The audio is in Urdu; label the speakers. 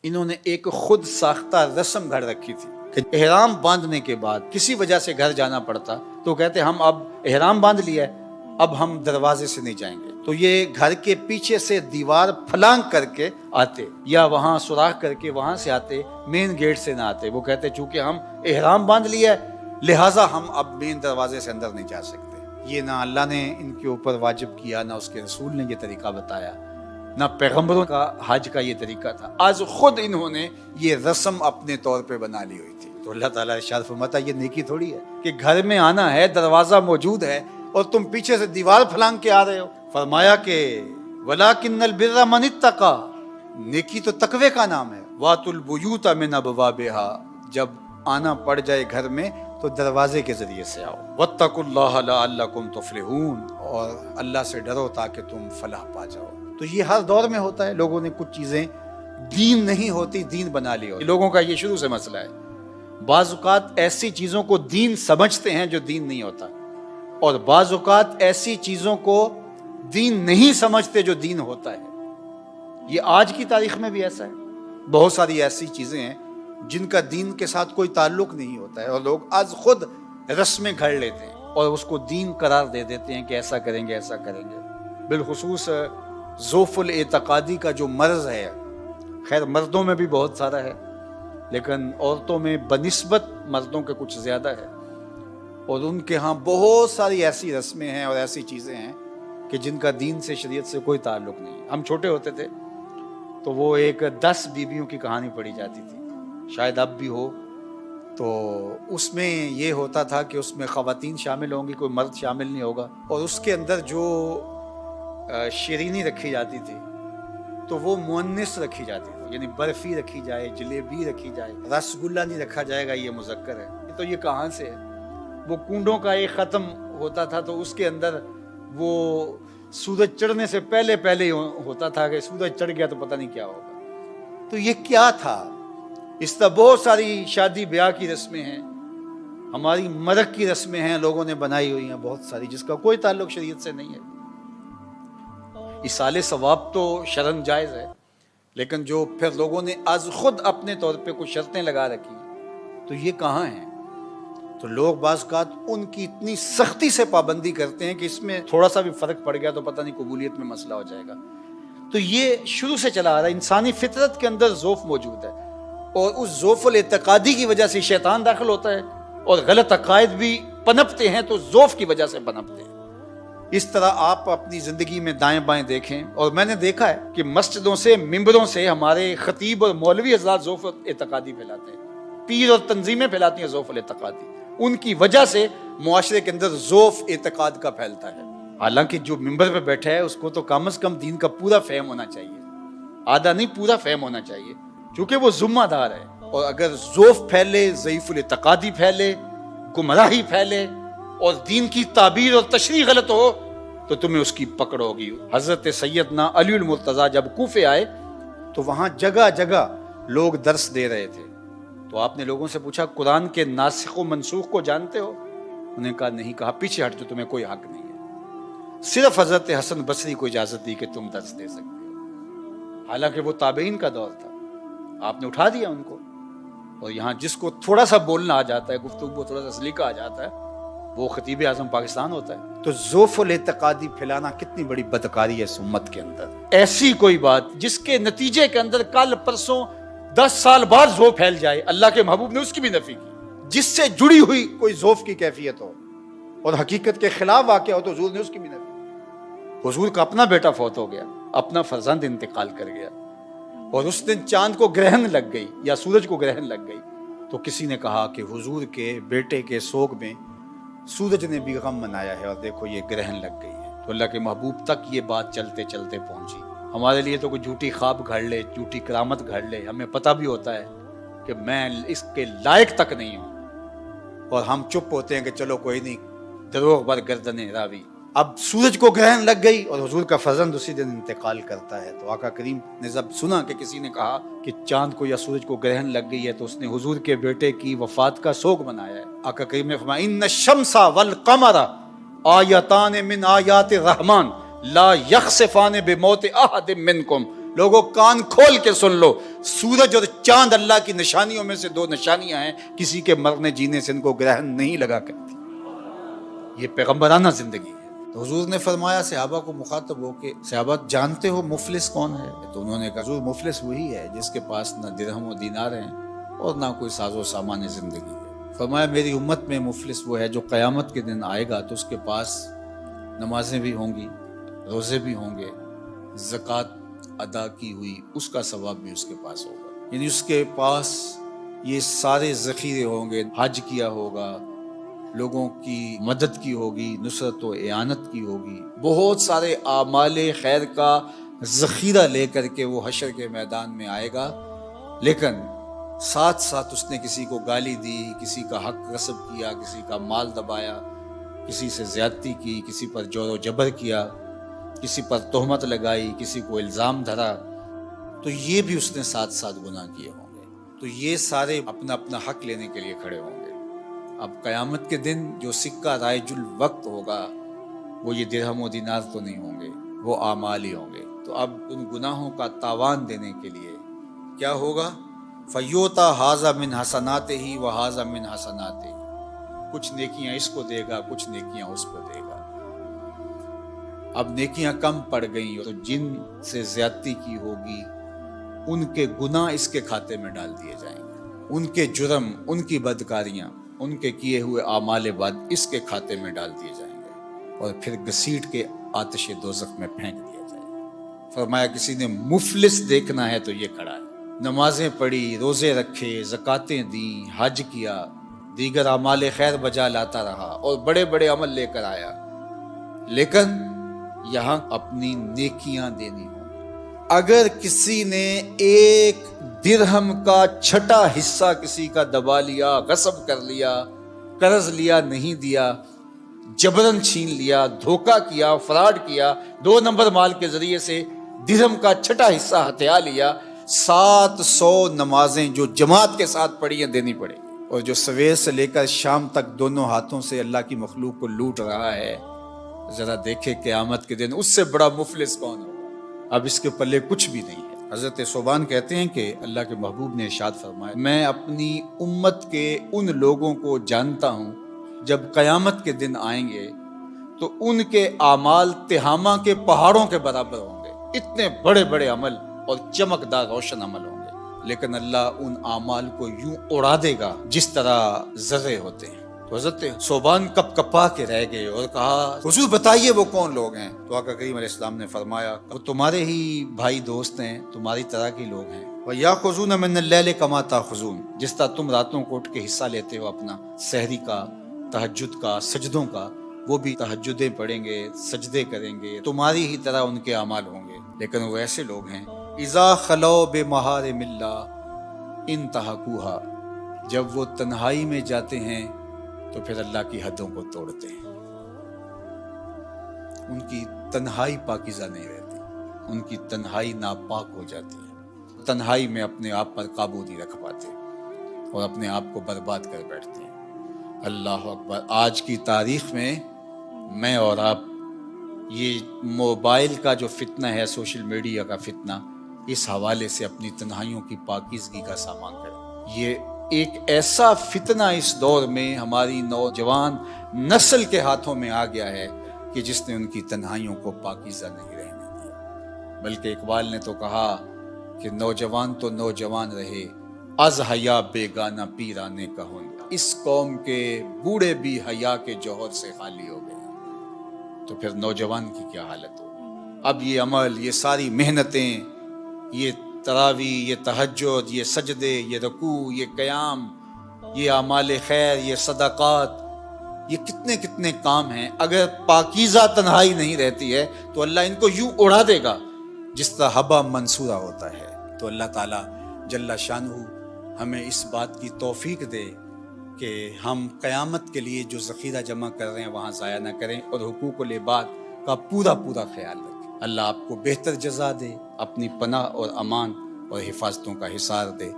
Speaker 1: انہوں نے ایک خود ساختہ رسم گھڑ رکھی تھی کہ احرام باندھنے کے بعد کسی وجہ سے گھر جانا پڑتا تو کہتے ہم اب احرام باندھ لیا ہے، اب ہم دروازے سے نہیں جائیں گے، تو یہ گھر کے پیچھے سے دیوار پھلانگ کر کے آتے یا وہاں سوراخ کر کے وہاں سے آتے، مین گیٹ سے نہ آتے۔ وہ کہتے چونکہ ہم احرام باندھ لیا ہے لہٰذا ہم اب مین دروازے سے اندر نہیں جا سکتے۔ یہ نہ اللہ نے ان کے اوپر واجب کیا، نہ اس کے رسول نے یہ طریقہ بتایا، نہ پیغمبروں کا حج کا یہ طریقہ تھا، آج خود انہوں نے یہ رسم اپنے طور پہ بنا لی ہوئی تھی۔ تو اللہ تعالیٰ ارشاد فرماتا ہے یہ نیکی تھوڑی ہے کہ گھر میں آنا ہے، دروازہ موجود ہے اور تم پیچھے سے دیوار پھلانگ کے آ رہے ہو۔ فرمایا کہ وَلَٰكِنَّ الْبِرَّ مَنِ اتَّقَىٰ، نیکی تو تقوی کا نام ہے۔ وَأْتُوا الْبُيُوتَ مِنْ أَبْوَابِهَا، جب آنا پڑ جائے گھر میں تو دروازے کے ذریعے سے آؤ۔ وَاتَّقُوا اللَّهَ لَعَلَّكُمْ تُفْلِحُونَ، اور اللہ سے ڈرو تاکہ تم فلاح پا جاؤ۔ تو یہ ہر دور میں ہوتا ہے، لوگوں نے کچھ چیزیں دین نہیں ہوتی دین بنا لی ہوتی، لوگوں کا یہ شروع سے مسئلہ ہے۔ بعض اوقات ایسی چیزوں کو دین سمجھتے ہیں جو دین نہیں ہوتا، اور بعض اوقات ایسی چیزوں کو دین نہیں سمجھتے جو دین ہوتا ہے۔ یہ آج کی تاریخ میں بھی ایسا ہے، بہت ساری ایسی چیزیں ہیں جن کا دین کے ساتھ کوئی تعلق نہیں ہوتا ہے، اور لوگ آج خود رسمیں گھڑ لیتے ہیں اور اس کو دین قرار دے دیتے ہیں کہ ایسا کریں گے ایسا کریں گے۔ بالخصوص ذوف الاعتقادی کا جو مرض ہے، خیر مردوں میں بھی بہت سارا ہے لیکن عورتوں میں بنسبت مردوں کے کچھ زیادہ ہے، اور ان کے ہاں بہت ساری ایسی رسمیں ہیں اور ایسی چیزیں ہیں کہ جن کا دین سے شریعت سے کوئی تعلق نہیں۔ ہم چھوٹے ہوتے تھے تو وہ ایک 10 بیویوں کی کہانی پڑھی جاتی تھی، شاید اب بھی ہو، تو اس میں یہ ہوتا تھا کہ اس میں خواتین شامل ہوں گی، کوئی مرد شامل نہیں ہوگا، اور اس کے اندر جو شیرینی رکھی جاتی تھی تو وہ مؤنث رکھی جاتی تھی، یعنی برفی رکھی جائے، جلیبی رکھی جائے، رس گلہ نہیں رکھا جائے گا، یہ مذکر ہے۔ تو یہ کہاں سے ہے؟ وہ کنڈوں کا ایک ختم ہوتا تھا تو اس کے اندر وہ سورج چڑھنے سے پہلے ہی ہوتا تھا کہ سورج چڑھ گیا تو پتہ نہیں کیا ہوگا۔ تو یہ کیا تھا؟ اس طرح بہت ساری شادی بیاہ کی رسمیں ہیں، ہماری مرگ کی رسمیں ہیں، لوگوں نے بنائی ہوئی ہیں بہت ساری، جس کا کوئی تعلق شریعت سے نہیں ہے۔ ایصال ثواب تو شرعاً جائز ہے، لیکن جو پھر لوگوں نے آج خود اپنے طور پہ کچھ شرطیں لگا رکھی تو یہ کہاں ہیں؟ تو لوگ بعض اوقات ان کی اتنی سختی سے پابندی کرتے ہیں کہ اس میں تھوڑا سا بھی فرق پڑ گیا تو پتہ نہیں قبولیت میں مسئلہ ہو جائے گا۔ تو یہ شروع سے چلا آ رہا ہے، انسانی فطرت کے اندر ذوف موجود ہے، اور اس ذوف الاعتقادی کی وجہ سے شیطان داخل ہوتا ہے اور غلط عقائد بھی پنپتے ہیں، تو ذوف کی وجہ سے پنپتے ہیں۔ اس طرح آپ اپنی زندگی میں دائیں بائیں دیکھیں، اور میں نے دیکھا ہے کہ مسجدوں سے، ممبروں سے ہمارے خطیب اور مولوی حضرات ذوف اعتقادی پھیلاتے ہیں، پیر اور تنظیمیں پھیلاتی ہیں ذوف الاعتقادی، ان کی وجہ سے معاشرے کے اندر ذوف اعتقاد کا پھیلتا ہے۔ حالانکہ جو ممبر پہ بیٹھا ہے اس کو تو کم از کم دین کا پورا فہم ہونا چاہیے، آدھا نہیں پورا فہم ہونا چاہیے، کیونکہ وہ ذمہ دار ہے۔ اور اگر ذوف پھیلے، ضعیف الاعتقادی پھیلے، گمراہی پھیلے اور دین کی تعبیر اور تشریح غلط ہو تو تمہیں اس کی پکڑ ہوگی۔ حضرت سیدنا علی المرتضیٰ جب کوفے آئے تو وہاں جگہ جگہ لوگ درس دے رہے تھے، تو آپ نے لوگوں سے پوچھا قرآن کے ناسخ و منسوخ کو جانتے ہو؟ انہوں نے کہا نہیں۔ کہا پیچھے ہٹ جو، تمہیں کوئی حق نہیں ہے، صرف حضرت حسن بصری کو اجازت دی کہ تم درس دے سکتے ہو، حالانکہ وہ تابعین کا دور تھا، آپ نے اٹھا دیا ان کو۔ اور یہاں جس کو تھوڑا سا بولنا آ جاتا ہے، گفتگو کو تھوڑا سا سلیقہ آ جاتا ہے، وہ خطیب اعظم پاکستان ہوتا ہے۔ تو ذوف الاعتقادی پھیلانا کتنی بڑی بدکاری ہے اس امت کے اندر۔ ایسی کوئی بات جس کے نتیجے کے اندر کل پرسوں 10 سال بعد ذوف پھیل جائے، اللہ کے محبوب نے اس کی بھی نفی کی۔ جس سے جڑی ہوئی کوئی ذوف کی کیفیت ہو اور حقیقت کے خلاف واقع ہو تو حضور نے اس کی بھی نفی۔ حضور کا اپنا بیٹا فوت ہو گیا، اپنا فرزند انتقال کر گیا، اور اس دن چاند کو گرہن لگ گئی یا سورج کو گرہن لگ گئی، تو کسی نے کہا کہ حضور کے بیٹے کے سوگ میں سورج نے بھی غم منایا ہے، اور دیکھو یہ گرہن لگ گئی ہے۔ تو اللہ کے محبوب تک یہ بات چلتے چلتے پہنچی۔ ہمارے لیے تو کوئی جھوٹی خواب گھڑ لے، جھوٹی کرامت گھڑ لے، ہمیں پتہ بھی ہوتا ہے کہ میں اس کے لائق تک نہیں ہوں، اور ہم چپ ہوتے ہیں کہ چلو کوئی نہیں، دروغ بر گردن راوی۔ اب سورج کو گرہن لگ گئی اور حضور کا فرزند اسی دن انتقال کرتا ہے، تو آقا کریم نے جب سنا کہ کسی نے کہا کہ چاند کو یا سورج کو گرہن لگ گئی ہے تو اس نے حضور کے بیٹے کی وفات کا سوگ منایا ہے۔ آقا کریم نے فرمایا ان الشمس والقمر آیتان من آیات الرحمن لا یخسفان بموت احد منکم لوگوں کان کھول کے سن لو، سورج اور چاند اللہ کی نشانیوں میں سے 2 نشانیاں ہیں، کسی کے مرنے جینے سے ان کو گرہن نہیں لگا کرتی۔ یہ پیغمبرانہ زندگی ہے۔ تو حضور نے فرمایا صحابہ کو مخاطب ہو کہ صحابہ جانتے ہو مفلس کون ہے؟ تو انہوں نے کہا حضور مفلس وہی ہے جس کے پاس نہ درہم و دینار ہیں اور نہ کوئی ساز و سامان زندگی ہے۔ فرمایا میری امت میں مفلس وہ ہے جو قیامت کے دن آئے گا تو اس کے پاس نمازیں بھی ہوں گی، روزے بھی ہوں گے، زکوٰۃ ادا کی ہوئی اس کا ثواب بھی اس کے پاس ہوگا، یعنی اس کے پاس یہ سارے ذخیرے ہوں گے، حج کیا ہوگا، لوگوں کی مدد کی ہوگی، نصرت و اعانت کی ہوگی، بہت سارے اعمال خیر کا ذخیرہ لے کر کے وہ حشر کے میدان میں آئے گا، لیکن ساتھ ساتھ اس نے کسی کو گالی دی، کسی کا حق غصب کیا، کسی کا مال دبایا، کسی سے زیادتی کی، کسی پر جور و جبر کیا، کسی پر تہمت لگائی، کسی کو الزام دھرا، تو یہ بھی اس نے ساتھ ساتھ گناہ کیے ہوں گے۔ تو یہ سارے اپنا اپنا حق لینے کے لیے کھڑے ہوں گے۔ اب قیامت کے دن جو سکہ رائج الوقت ہوگا وہ یہ درہم و دینار تو نہیں ہوں گے، وہ اعمال ہی ہوں گے۔ تو اب ان گناہوں کا تاوان دینے کے لیے کیا ہوگا؟ فیوتا ھذا من حسناتہ و ھذا من حسناتہ، کچھ نیکیاں اس کو دے گا، کچھ نیکیاں اس کو دے گا۔ اب نیکیاں کم پڑ گئیں تو جن سے زیادتی کی ہوگی ان کے گناہ اس کے کھاتے میں ڈال دیے جائیں گے، ان کے جرم، ان کی بدکاریاں، ان کے کیے ہوئے اعمال بد اس کے کھاتے میں ڈال دیے جائیں گے اور پھر گھسیٹ کے آتش دوزخ میں پھینک دیا جائے گا۔ فرمایا کسی نے مفلس دیکھنا ہے تو یہ کھڑا ہے، نمازیں پڑھی، روزے رکھے، زکاتیں دیں، حج کیا، دیگر اعمال خیر بجا لاتا رہا اور بڑے بڑے عمل لے کر آیا، لیکن یہاں اپنی نیکیاں دینی ہوں۔ اگر کسی نے 1 درہم کا چھٹا حصہ کسی کا دبا لیا، غصب کر لیا، قرض لیا نہیں دیا، جبرن چھین لیا، دھوکہ کیا، فراڈ کیا، 2 نمبر مال کے ذریعے سے درہم کا چھٹا حصہ ہتھیا لیا، 700 نمازیں جو جماعت کے ساتھ پڑھی ہیں دینی پڑے گی۔ اور جو سویر سے لے کر شام تک دونوں ہاتھوں سے اللہ کی مخلوق کو لوٹ رہا ہے، ذرا دیکھے قیامت کے دن اس سے بڑا مفلس کون ہوگا؟ اب اس کے پلے کچھ بھی نہیں ہے۔ حضرت ثوبان کہتے ہیں کہ اللہ کے محبوب نے ارشاد فرمایا میں اپنی امت کے ان لوگوں کو جانتا ہوں جب قیامت کے دن آئیں گے تو ان کے اعمال تہامہ کے پہاڑوں کے برابر ہوں گے، اتنے بڑے بڑے عمل اور چمکدار روشن عمل ہوں گے، لیکن اللہ ان اعمال کو یوں اڑا دے گا جس طرح ذرے ہوتے ہیں۔ تو حضرت ثوبان کپ کپا کے رہ گئے اور کہا حضور بتائیے وہ کون لوگ ہیں؟ تو آقا کریم علیہ السلام نے فرمایا وہ تمہارے ہی بھائی دوست ہیں، تمہاری طرح کے لوگ ہیں۔ وَيَأْخُذُونَ مِنَ اللَّيْلِ كَمَا تَأْخُذُونَ، جس طرح تم راتوں کو اٹھ کے حصہ لیتے ہو اپنا سحری کا، تہجد کا، سجدوں کا، وہ بھی تہجدیں پڑھیں گے، سجدے کریں گے، تمہاری ہی طرح ان کے اعمال ہوں گے، لیکن وہ ایسے لوگ ہیں اِذَا خَلَوْا بِمَحَارِمِ اللَّهِ انْتَهَكُوهَا، جب وہ تنہائی میں جاتے ہیں تو پھر اللہ کی حدوں کو توڑتے ہیں، ان کی تنہائی پاکیزہ نہیں رہتی، ان کی تنہائی ناپاک ہو جاتی ہے، تنہائی میں اپنے آپ پر قابو نہیں رکھ پاتے اور اپنے آپ کو برباد کر بیٹھتے ہیں۔ اللہ اکبر۔ آج کی تاریخ میں اور آپ یہ موبائل کا جو فتنہ ہے، سوشل میڈیا کا فتنہ، اس حوالے سے اپنی تنہائیوں کی پاکیزگی کا سامان کریں۔ یہ ایک ایسا فتنہ اس دور میں ہماری نوجوان نسل کے ہاتھوں میں آ گیا ہے کہ جس نے ان کی تنہائیوں کو پاکیزہ نہیں رہنے دیا، بلکہ اقبال نے تو کہا کہ نوجوان تو نوجوان رہے، از حیا بیگانہ پیرانے کا ہن، اس قوم کے بوڑھے بھی حیا کے جوہر سے خالی ہو گئے، تو پھر نوجوان کی کیا حالت ہو؟ اب یہ عمل، یہ ساری محنتیں، یہ تراویح، یہ تہجد، یہ سجدے، یہ رکوع، یہ قیام، یہ اعمال خیر، یہ صدقات، یہ کتنے کتنے کام ہیں، اگر پاکیزہ تنہائی نہیں رہتی ہے تو اللہ ان کو یوں اڑا دے گا جس طرح حبا منصورہ ہوتا ہے۔ تو اللہ تعالیٰ جل شانہ ہمیں اس بات کی توفیق دے کہ ہم قیامت کے لیے جو ذخیرہ جمع کر رہے ہیں وہاں ضائع نہ کریں اور حقوق العباد کا پورا خیال رکھیں۔ اللہ آپ کو بہتر جزا دے، اپنی پناہ اور امان اور حفاظتوں کا حصار دے۔